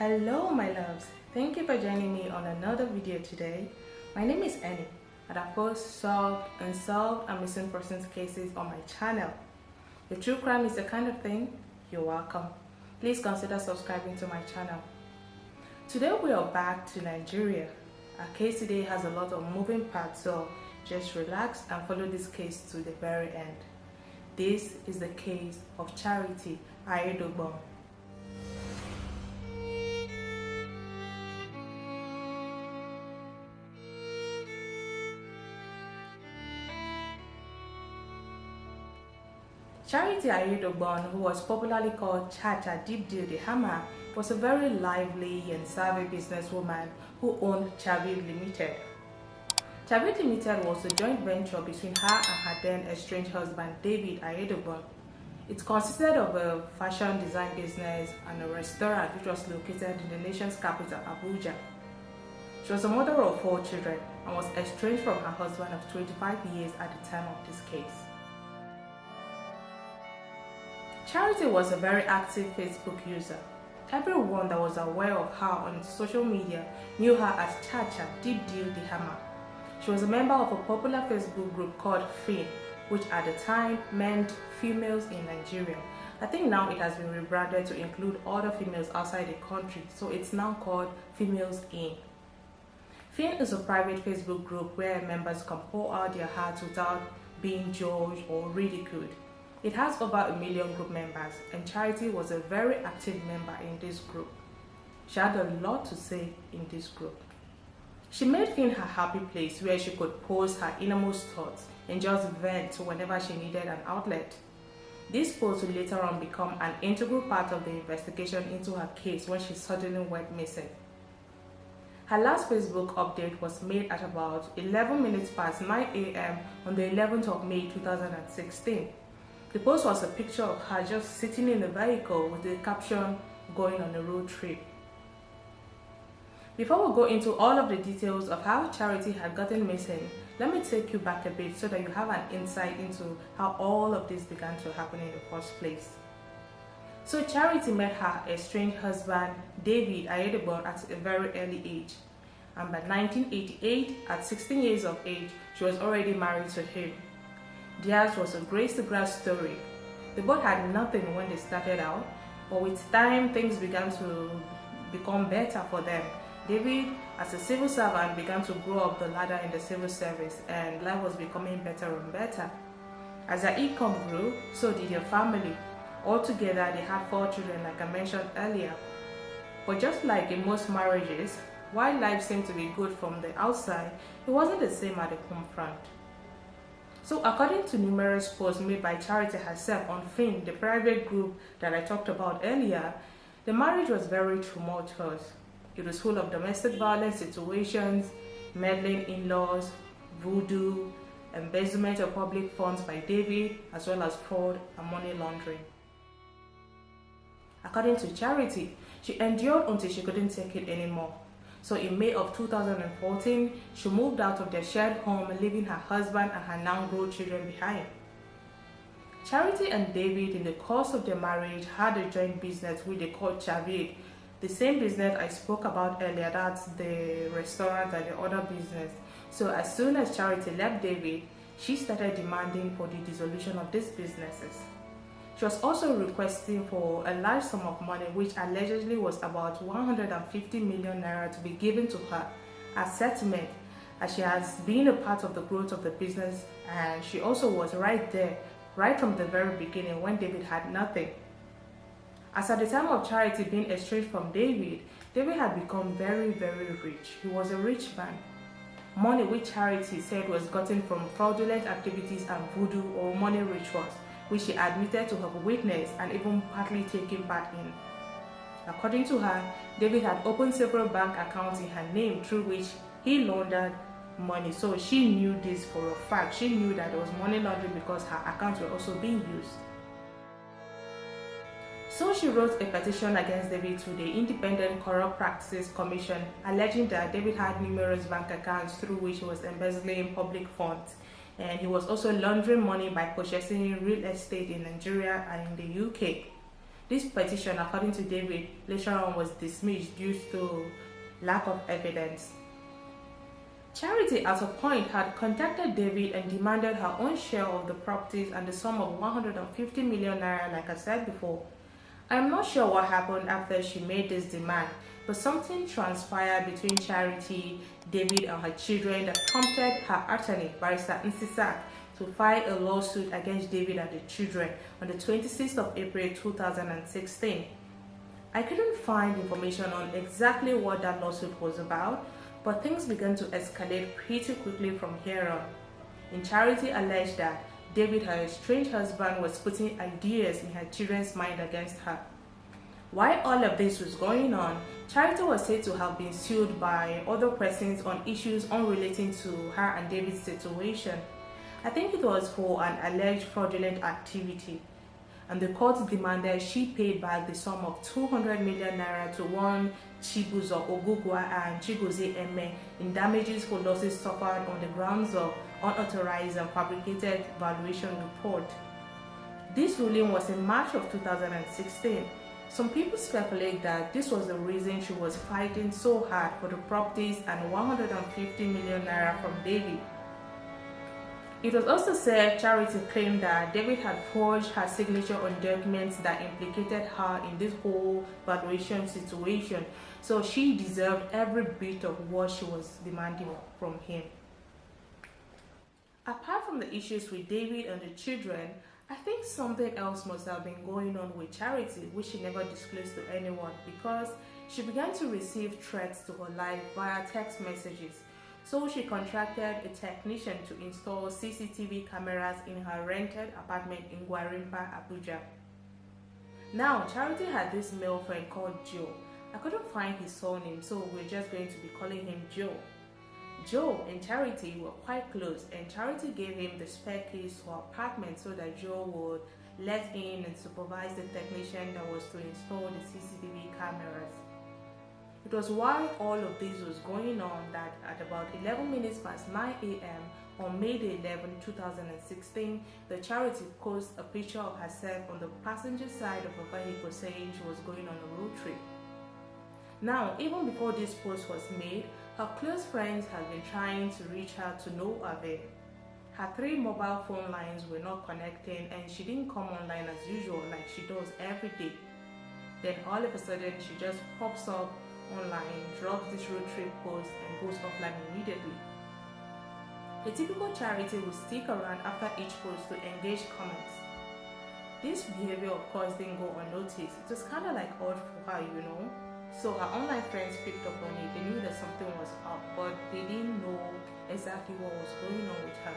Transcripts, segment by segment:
Hello my loves, thank you for joining me on another video today. My name is Annie and I post solved, unsolved and missing persons cases on my channel. If true crime is the kind of thing, you're welcome. Please consider subscribing to my channel. Today we are back to Nigeria. Our case today has a lot of moving parts, so just relax and follow this case to the very end. This is the case of Charity AIYEDOGBON. Charity AIYEDOGBON, who was popularly called Chacha Deep Deal the Hammer, was a very lively and savvy businesswoman who owned Chavid Limited. Chavid Limited was a joint venture between her and her then estranged husband David AIYEDOGBON. It consisted of a fashion design business and a restaurant which was located in the nation's capital, Abuja. She was a mother of 4 children and was estranged from her husband of 25 years at the time of this case. Charity was a very active Facebook user. Everyone that was aware of her on social media knew her as Chacha Deep Deal the Hammer. She was a member of a popular Facebook group called FIN, which at the time meant females in Nigeria. I think now it has been rebranded to include other females outside the country, so it's now called Females In. FIN is a private Facebook group where members can pour out their hearts without being judged or ridiculed. It has over 1 million group members, and Charity was a very active member in this group. She had a lot to say in this group. She made FIN her happy place where she could post her innermost thoughts and just vent whenever she needed an outlet. This post would later on become an integral part of the investigation into her case when she suddenly went missing. Her last Facebook update was made at about 11 minutes past 9 a.m. on the 11th of May 2016. The post was a picture of her just sitting in a vehicle with the caption, "Going on a road trip." Before we go into all of the details of how Charity had gotten missing, let me take you back a bit so that you have an insight into how all of this began to happen in the first place. So Charity met her estranged husband, David AIYEDOGBON, at a very early age. And by 1988, at 16 years of age, she was already married to him. Theirs was a grace-to-grace story. They both had nothing when they started out, but with time things began to become better for them. David, as a civil servant, began to grow up the ladder in the civil service, and life was becoming better and better. As their income grew, so did their family. Altogether, they had 4 children, like I mentioned earlier. But just like in most marriages, while life seemed to be good from the outside, it wasn't the same at the home front. So according to numerous posts made by Charity herself on FIN, the private group that I talked about earlier, the marriage was very tumultuous. It was full of domestic violence situations, meddling in-laws, voodoo, embezzlement of public funds by David, as well as fraud and money laundering. According to Charity, she endured until she couldn't take it anymore. So in May of 2014, she moved out of their shared home, leaving her husband and her now grown children behind. Charity and David, in the course of their marriage, had a joint business which they called Chavid, the same business I spoke about earlier, that's the restaurant and the other business. So as soon as Charity left David, she started demanding for the dissolution of these businesses. She was also requesting for a large sum of money, which allegedly was about 150 million naira, to be given to her as settlement, as she has been a part of the growth of the business, and she also was right there, right from the very beginning when David had nothing. As at the time of Charity being estranged from David, David had become very, very rich. He was a rich man. Money which Charity said was gotten from fraudulent activities and voodoo or money rituals, which she admitted to have witnessed and even partly taken part in. According to her, David had opened several bank accounts in her name through which he laundered money. So she knew this for a fact. She knew that there was money laundering because her accounts were also being used. So she wrote a petition against David to the Independent Corrupt Practices Commission, alleging that David had numerous bank accounts through which he was embezzling public funds, and he was also laundering money by purchasing real estate in Nigeria and in the UK. This petition, according to David, later on was dismissed due to lack of evidence. Charity at a point had contacted David and demanded her own share of the properties and the sum of 150 million naira, like I said before. I am not sure what happened after she made this demand, but something transpired between Charity, David, and her children that prompted her attorney, Barrister Nsisak, to file a lawsuit against David and the children on the 26th of April 2016. I couldn't find information on exactly what that lawsuit was about, but things began to escalate pretty quickly from here on. In Charity alleged that David, her estranged husband, was putting ideas in her children's mind against her. While all of this was going on, Charity was said to have been sued by other persons on issues unrelated to her and David's situation. I think it was for an alleged fraudulent activity, and the court demanded she paid back the sum of 200 million naira to one Chibuzo Ogugwa and Chigozie Eme in damages for losses suffered on the grounds of unauthorized and fabricated valuation report. This ruling was in March of 2016. Some people speculate that this was the reason she was fighting so hard for the properties and 150 million naira from David. It was also said Charity claimed that David had forged her signature on documents that implicated her in this whole valuation situation, so she deserved every bit of what she was demanding from him. Apart from the issues with David and the children, I think something else must have been going on with Charity, which she never disclosed to anyone, because she began to receive threats to her life via text messages. So she contracted a technician to install CCTV cameras in her rented apartment in Gwarimpa, Abuja. Now, Charity had this male friend called Joe. I couldn't find his surname, so we're just going to be calling him Joe. Joe and Charity were quite close, and Charity gave him the spare keys to her apartment so that Joe would let in and supervise the technician that was to install the CCTV cameras. It was while all of this was going on that at about 11 minutes past 9 a.m. on May 11, 2016, the Charity posted a picture of herself on the passenger side of a vehicle saying she was going on a road trip. Now, even before this post was made, her close friends had been trying to reach her to no avail. Her 3 mobile phone lines were not connecting and she didn't come online as usual like she does every day. Then all of a sudden she just pops up online, drops this road trip post and goes offline immediately. The typical Charity will stick around after each post to engage comments. This behavior of course didn't go unnoticed. It was kind of like odd for her, you know. So her online friends picked up on it. They knew that something was up, but they didn't know exactly what was going on with her.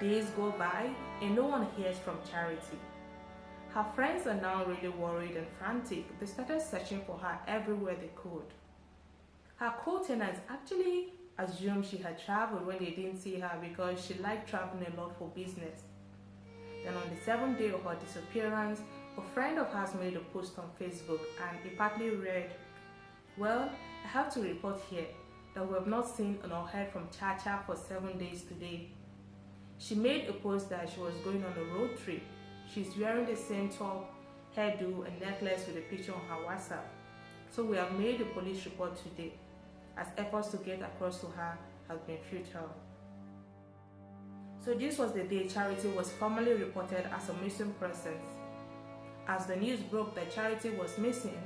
Days go by and no one hears from Charity. Her friends are now really worried and frantic. They started searching for her everywhere they could. Her co-tenants actually assumed she had traveled when they didn't see her because she liked traveling a lot for business. Then on the 7th day of her disappearance, a friend of hers made a post on Facebook and it partly read, "Well, I have to report here that we have not seen nor heard from Chacha for 7 days today." She made a post that she was going on a road trip. She's wearing the same top, hairdo and necklace with a picture on her WhatsApp. So we have made a police report today, as efforts to get across to her have been futile. So this was the day Charity was formally reported as a missing person. As the news broke that Charity was missing,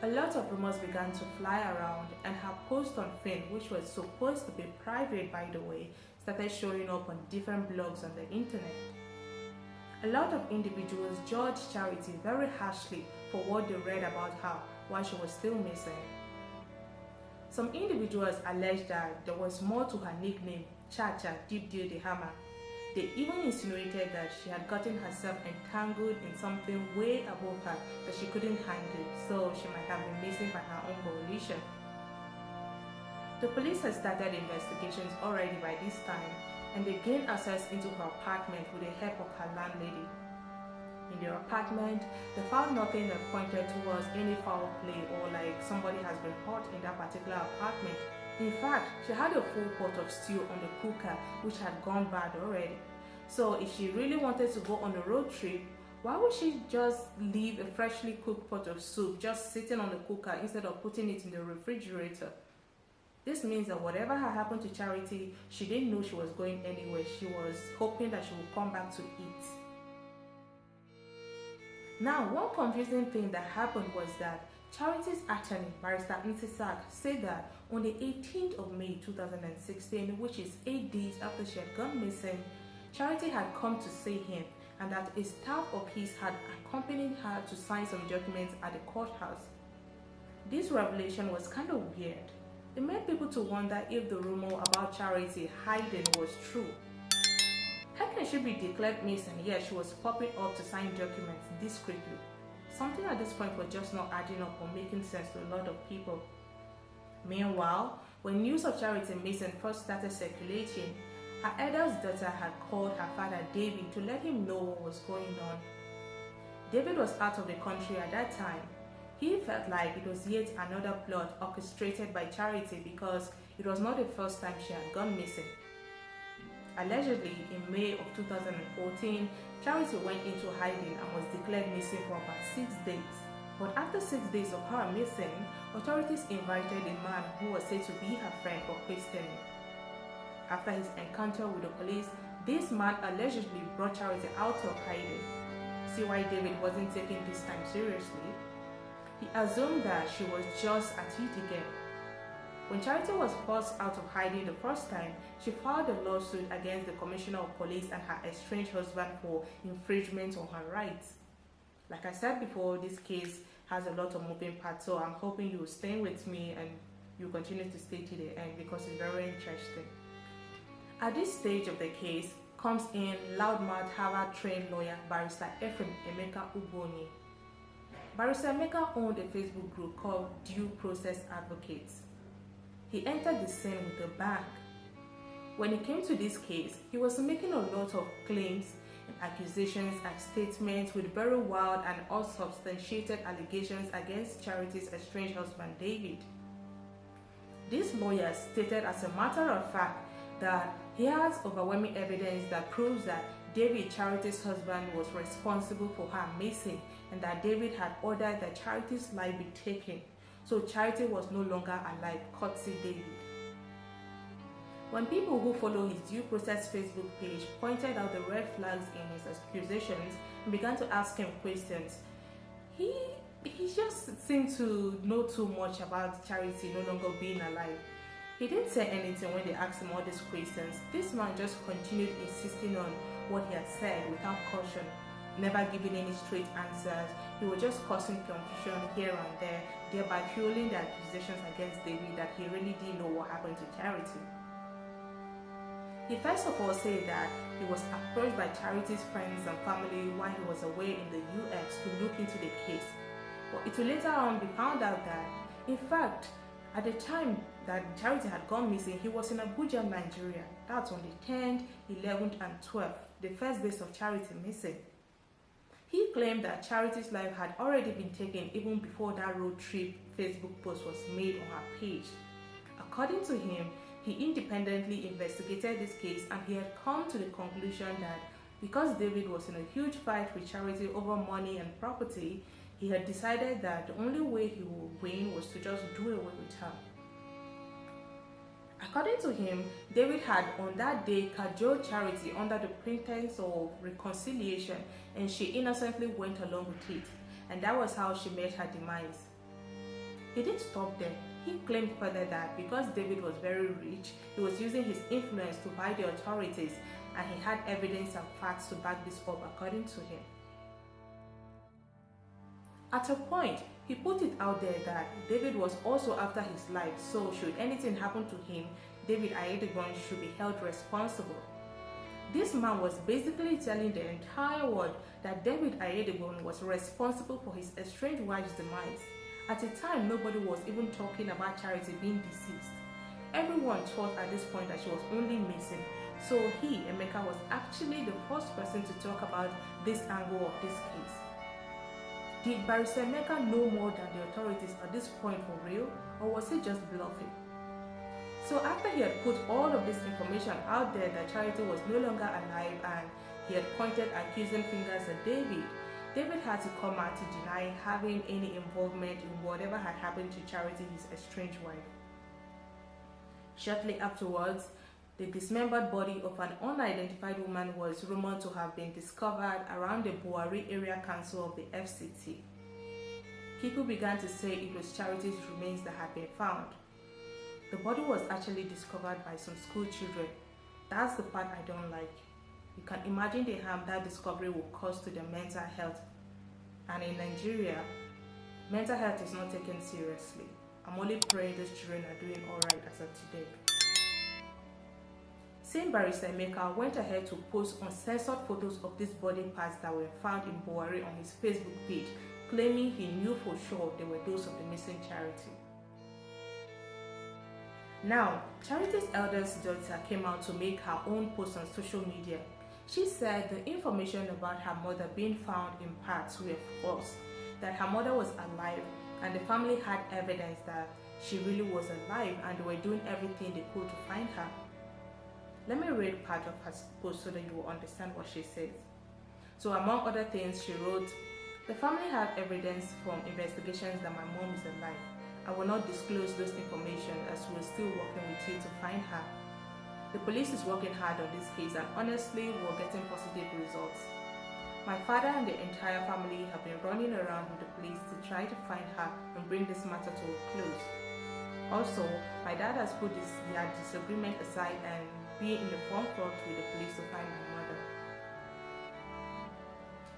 a lot of rumors began to fly around and her post on Finn, which was supposed to be private by the way, started showing up on different blogs on the internet. A lot of individuals judged Charity very harshly for what they read about her while she was still missing. Some individuals alleged that there was more to her nickname, Chacha Deep Deal the Hammer. They even insinuated that she had gotten herself entangled in something way above her that she couldn't handle, so she might have been missing by her own volition. The police had started investigations already by this time, and they gained access into her apartment with the help of her landlady. In their apartment, they found nothing that pointed towards any foul play or like somebody has been hurt in that particular apartment. In fact, she had a full pot of stew on the cooker which had gone bad already. So if she really wanted to go on a road trip, Why would she just leave a freshly cooked pot of soup just sitting on the cooker instead of putting it in the refrigerator? This means that whatever had happened to Charity, she didn't know she was going anywhere. She was hoping that she would come back to eat. Now, one confusing thing that happened was that Charity's attorney, Barrister Ntisak, said that on the 18th of May 2016, which is 8 days after she had gone missing, Charity had come to see him and that a staff of his had accompanied her to sign some documents at the courthouse. This revelation was kind of weird. It made people to wonder if the rumor about Charity hiding was true. How can she be declared missing yet she was popping up to sign documents discreetly? Something at this point was just not adding up or making sense to a lot of people. Meanwhile, when news of Charity missing first started circulating, her eldest daughter had called her father David to let him know what was going on. David was out of the country at that time. He felt like it was yet another plot orchestrated by Charity because it was not the first time she had gone missing. Allegedly, in May of 2014, Charity went into hiding and was declared missing for about 6 days. But after 6 days of her missing, authorities invited a man who was said to be her friend for questioning. After his encounter with the police, this man allegedly brought Charity out of hiding. See why David wasn't taking this time seriously? He assumed that she was just at it again. When Charity was forced out of hiding the first time, she filed a lawsuit against the Commissioner of Police and her estranged husband for infringement on her rights. Like I said before, this case has a lot of moving parts, so I'm hoping you will stay with me and you continue to stay to the end because it's very interesting. At this stage of the case comes in loudmouth Harvard-trained lawyer Barrister Ephraim Emeka Ubonyi. Barrister Emeka owned a Facebook group called Due Process Advocates. He entered the scene with a bang. When it came to this case, he was making a lot of claims and accusations and statements with very wild and unsubstantiated allegations against Charity's estranged husband David. This lawyer stated as a matter of fact that he has overwhelming evidence that proves that David, Charity's husband, was responsible for her missing and that David had ordered that Charity's life be taken. So Charity was no longer alive, courtesy David. When people who follow his Due Process Facebook page pointed out the red flags in his accusations and began to ask him questions, he just seemed to know too much about Charity no longer being alive. He didn't say anything when they asked him all these questions. This man just continued insisting on what he had said without caution, never giving any straight answers. He was just causing confusion here and there, thereby fueling the accusations against David that he really didn't know what happened to Charity. He first of all said that he was approached by Charity's friends and family while he was away in the US to look into the case. But it will later on be found out that, in fact, at the time that Charity had gone missing, he was in Abuja, Nigeria. That's on the 10th, 11th, and 12th, the first days of Charity missing. He claimed that Charity's life had already been taken even before that road trip Facebook post was made on her page. According to him, he independently investigated this case and he had come to the conclusion that because David was in a huge fight with Charity over money and property, he had decided that the only way he would win was to just do away with her. According to him, David had on that day cajoled Charity under the pretense of reconciliation and she innocently went along with it, and that was how she met her demise. He didn't stop there. He claimed further that because David was very rich, he was using his influence to buy the authorities, and he had evidence and facts to back this up according to him. At a point, he put it out there that David was also after his life, so should anything happen to him, David AIYEDOGBON should be held responsible. This man was basically telling the entire world that David AIYEDOGBON was responsible for his estranged wife's demise. At a time, nobody was even talking about Charity being deceased. Everyone thought at this point that she was only missing, so he, Emeka, was actually the first person to talk about this angle of this case. Did Barrister Emeka know more than the authorities at this point for real, or was he just bluffing? So after he had put all of this information out there that Charity was no longer alive and he had pointed accusing fingers at David, David had to come out to deny having any involvement in whatever had happened to Charity, his estranged wife. Shortly afterwards, the dismembered body of an unidentified woman was rumored to have been discovered around the Buhari area council of the FCT. People began to say it was Charity's remains that had been found. The body was actually discovered by some school children. That's the part I don't like. You can imagine the harm that discovery will cause to their mental health. And in Nigeria, mental health is not taken seriously. I'm only praying these children are doing alright as of today. Same Barrister Emeka went ahead to post uncensored photos of these body parts that were found in Buhari on his Facebook page, claiming he knew for sure they were those of the missing Charity. Now, Charity's eldest daughter came out to make her own post on social media. She said the information about her mother being found in parts were false, that her mother was alive and the family had evidence that she really was alive and they were doing everything they could to find her. Let me read part of her post so that you will understand what she says. So among other things, she wrote, "The family have evidence from investigations that my mom is alive. I will not disclose this information as we are still working with you to find her. The police is working hard on this case and honestly we're getting positive results. My father and the entire family have been running around with the police to try to find her and bring this matter to a close. Also, my dad has put their disagreement aside and be in the forefront with the police to find my mother."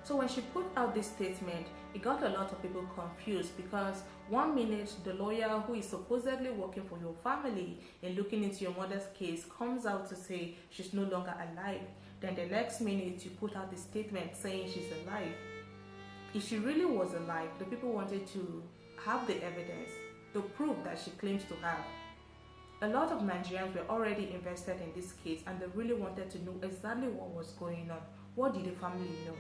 So when she put out this statement, it got a lot of people confused because one minute the lawyer who is supposedly working for your family and looking into your mother's case comes out to say she's no longer alive. Then the next minute you put out the statement saying she's alive. If she really was alive, the people wanted to have the evidence, the proof that she claims to have. A lot of Nigerians were already invested in this case and they really wanted to know exactly what was going on. What did the family know?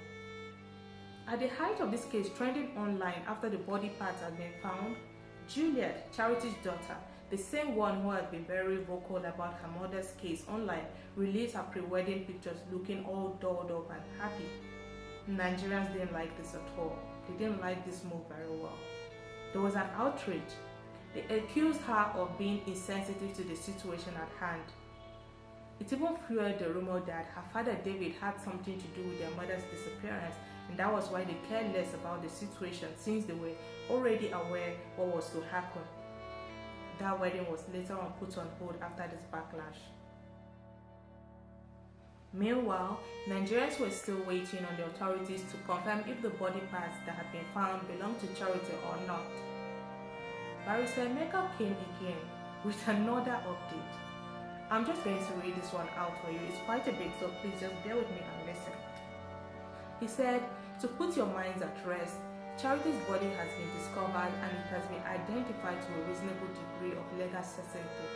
At the height of this case trending online after the body parts had been found, Juliet, Charity's daughter, the same one who had been very vocal about her mother's case online, released her pre-wedding pictures looking all dolled up and happy. Nigerians didn't like this at all. They didn't like this move very well. There was an outrage. They accused her of being insensitive to the situation at hand. It even fueled the rumor that her father David had something to do with their mother's disappearance, and that was why they cared less about the situation since they were already aware what was to happen. That wedding was later on put on hold after this backlash. Meanwhile, Nigerians were still waiting on the authorities to confirm if the body parts that had been found belonged to Charity or not. Barrister Emeka came again with another update. I'm just going to read this one out for you. It's quite a bit, so please just bear with me and listen. He said, "To put your minds at rest, Charity's body has been discovered and it has been identified to a reasonable degree of legal certainty.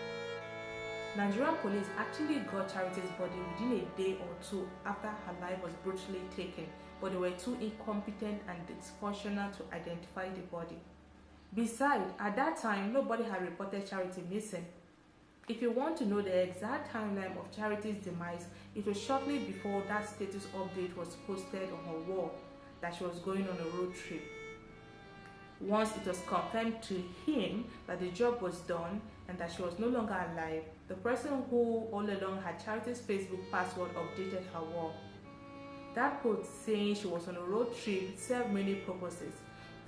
Nigerian police actually got Charity's body within a day or two after her life was brutally taken, but they were too incompetent and dysfunctional to identify the body. Besides, at that time, nobody had reported Charity missing. If you want to know the exact timeline of Charity's demise, it was shortly before that status update was posted on her wall that she was going on a road trip. Once it was confirmed to him that the job was done and that she was no longer alive, the person who all along had Charity's Facebook password updated her wall. That post saying she was on a road trip served many purposes.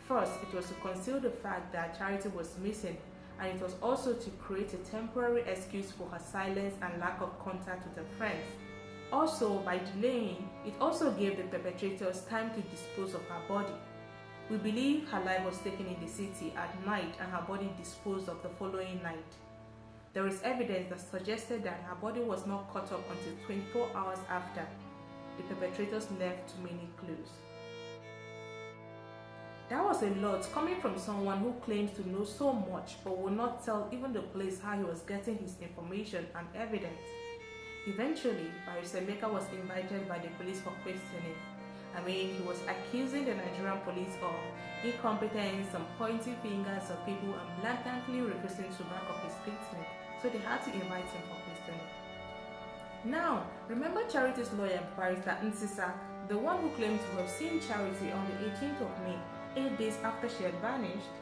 First, it was to conceal the fact that Charity was missing, and it was also to create a temporary excuse for her silence and lack of contact with her friends. Also, by delaying, it also gave the perpetrators time to dispose of her body. We believe her life was taken in the city at night and her body disposed of the following night. There is evidence that suggested that her body was not caught up until 24 hours after. The perpetrators left too many clues." That was a lot coming from someone who claims to know so much but will not tell even the police how he was getting his information and evidence. Eventually, Barrister Emeka was invited by the police for questioning. He was accusing the Nigerian police of incompetence and pointing fingers at people and blatantly refusing to back up his statement, so they had to invite him for questioning. Now, remember Charity's lawyer, Barrister Nsisa, the one who claimed to have seen Charity on the 18th of May, 8 days after she had vanished.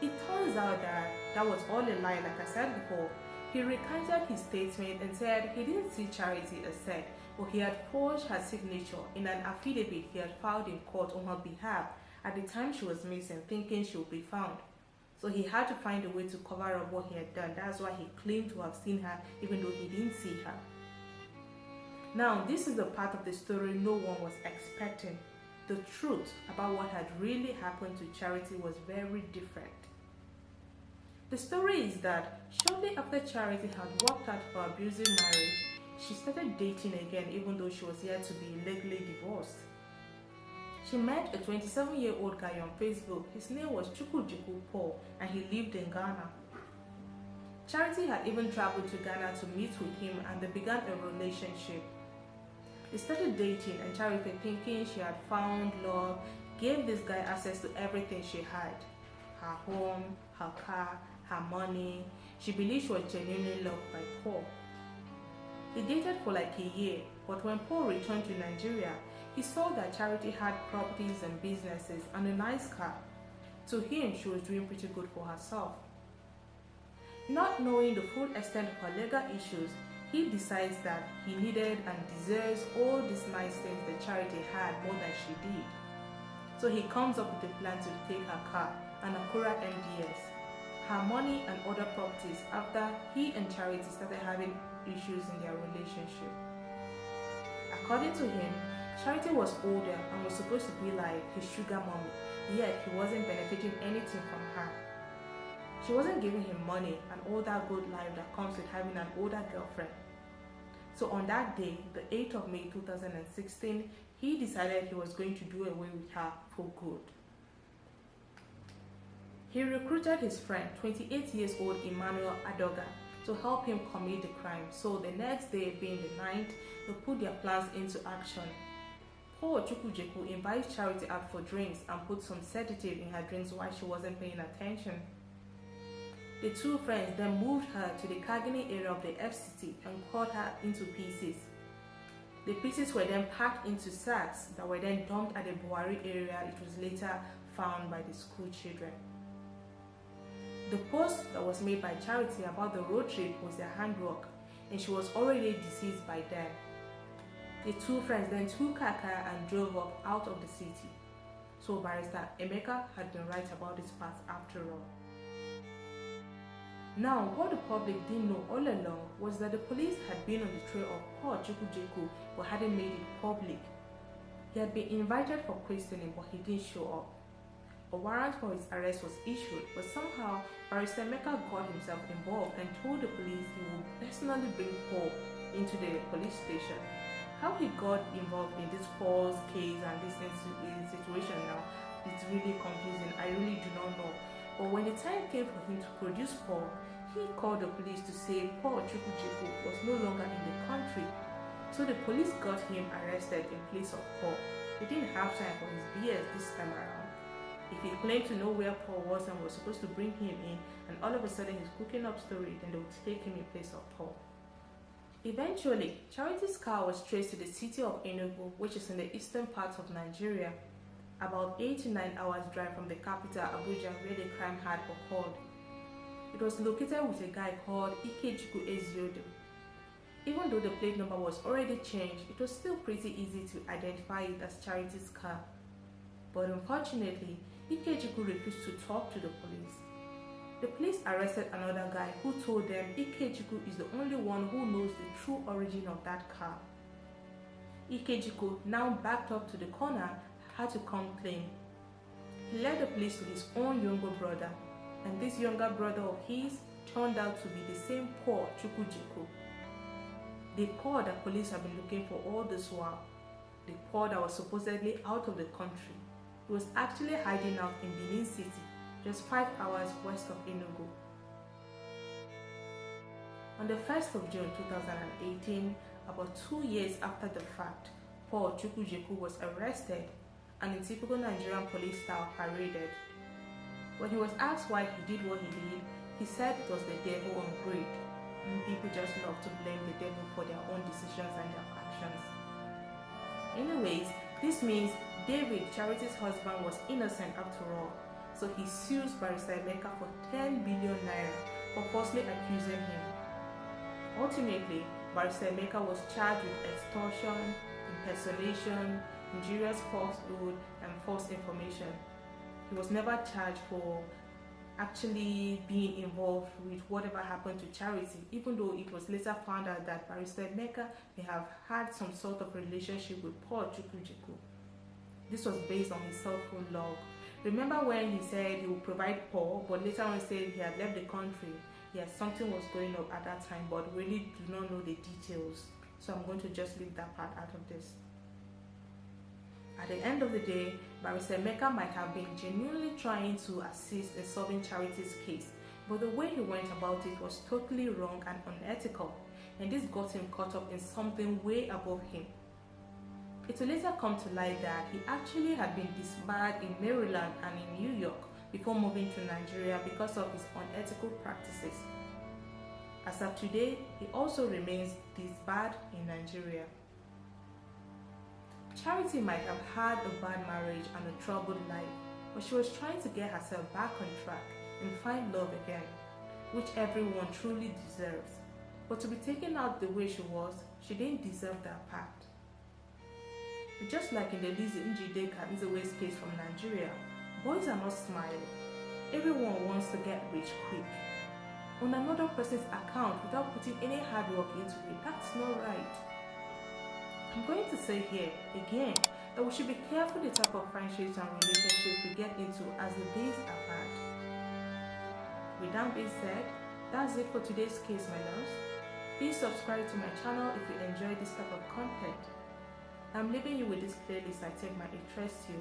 It turns out that that was all a lie, like I said before. He recanted his statement and said he didn't see Charity as said, but he had forged her signature in an affidavit he had filed in court on her behalf at the time she was missing, thinking she would be found. So he had to find a way to cover up what he had done. That's why he claimed to have seen her even though he didn't see her. Now, this is the part of the story no one was expecting. The truth about what had really happened to Charity was very different. The story is that shortly after Charity had walked out of her abusive marriage, she started dating again even though she was yet to be legally divorced. She met a 27-year-old guy on Facebook. His name was Chukwujekwu Paul and he lived in Ghana. Charity had even traveled to Ghana to meet with him and they began a relationship. They started dating and Charity, thinking she had found love, gave this guy access to everything she had. Her home, her car, her money. She believed she was genuinely loved by Paul. They dated for like a year, but when Paul returned to Nigeria, he saw that Charity had properties and businesses and a nice car. To him, she was doing pretty good for herself. Not knowing the full extent of her legal issues, he decides that he needed and deserves all these nice things that Charity had more than she did. So he comes up with a plan to take her car, an Acura MDS, her money and other properties after he and Charity started having issues in their relationship. According to him, Charity was older and was supposed to be like his sugar mommy, yet he wasn't benefiting anything from her. She wasn't giving him money and all that good life that comes with having an older girlfriend. So on that day, the 8th of May 2016, he decided he was going to do away with her for good. He recruited his friend, 28 years old Emmanuel Adoga, to help him commit the crime. So the next day, being the 9th, they put their plans into action. Paul Chukwujekwu invites Charity out for drinks and put some sedative in her drinks while she wasn't paying attention. The two friends then moved her to the Kagini area of the FCT and cut her into pieces. The pieces were then packed into sacks that were then dumped at the Buhari area. It was later found by the school children. The post that was made by Charity about the road trip was their handwork, and she was already deceased by then. The two friends then took her car and drove up out of the city. So Barrister Emeka had been right about this part after all. Now, what the public didn't know all along was that the police had been on the trail of Paul Chukwujekwu but hadn't made it public. He had been invited for questioning but he didn't show up. A warrant for his arrest was issued, but somehow Barrister Emeka got himself involved and told the police he would personally bring Paul into the police station. How he got involved in this Paul's case and this situation now, it's really confusing. I really do not know. But when the time came for him to produce Paul, he called the police to say Paul Chukwujekwu was no longer in the country. So the police got him arrested in place of Paul. They didn't have time for his BS this time around. If he claimed to know where Paul was and was supposed to bring him in, and all of a sudden he's cooking up story, then they would take him in place of Paul. Eventually, Charity's car was traced to the city of Enugu, which is in the eastern part of Nigeria, about 8 to 9 hours drive from the capital Abuja where the crime had occurred. It was located with a guy called Ikechukwu Eziodo. Even though the plate number was already changed, it was still pretty easy to identify it as Charity's car. But unfortunately, Ikechukwu refused to talk to the police. The police arrested another guy who told them Ikechukwu is the only one who knows the true origin of that car. Ikechukwu, now backed up to the corner, had to come clean. He led the police to his own younger brother, and this younger brother of his turned out to be the same Paul Chukwujekwu. The Paul that police have been looking for all this while. The Paul that was supposedly out of the country. He was actually hiding out in Benin City, just 5 hours west of Enugu. On the 1st of June 2018, about 2 years after the fact, Paul Chukwujekwu was arrested and in typical Nigerian police style paraded. When he was asked why he did what he did, he said it was the devil on greed. And people just love to blame the devil for their own decisions and their actions. Anyways, This means David, Charity's husband, was innocent after all, so he sues Barrister Emeka for 10 billion naira for falsely accusing him. Ultimately, Barrister Emeka was charged with extortion, impersonation, injurious falsehood, and false information. He was never charged for actually being involved with whatever happened to Charity, even though it was later found out that Barrister Emeka may have had some sort of relationship with Paul Chukwujiku. This was based on his cell phone log. Remember when he said he would provide Paul, but later on said he had left the country? Yes, something was going on at that time, but really do not know the details. So I'm going to just leave that part out of this. At the end of the day, Barrister Emeka might have been genuinely trying to assist in solving Charity's case, but the way he went about it was totally wrong and unethical, and this got him caught up in something way above him. It will later come to light that he actually had been disbarred in Maryland and in New York before moving to Nigeria because of his unethical practices. As of today, he also remains disbarred in Nigeria. Charity might have had a bad marriage and a troubled life, but she was trying to get herself back on track and find love again, which everyone truly deserves. But to be taken out the way she was, she didn't deserve that part. Just like in the Lizzie Njideka Nzewe's case from Nigeria, boys are not smiling. Everyone wants to get rich quick on another person's account without putting any hard work into it. That's not right. I'm going to say here again that we should be careful the type of friendships and relationships we get into as the days are bad. With that being said, that's it for today's case, my loves. Please subscribe to my channel if you enjoy this type of content. I'm leaving you with this playlist I take my interest to.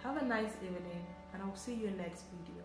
Have a nice evening, and I'll see you next video.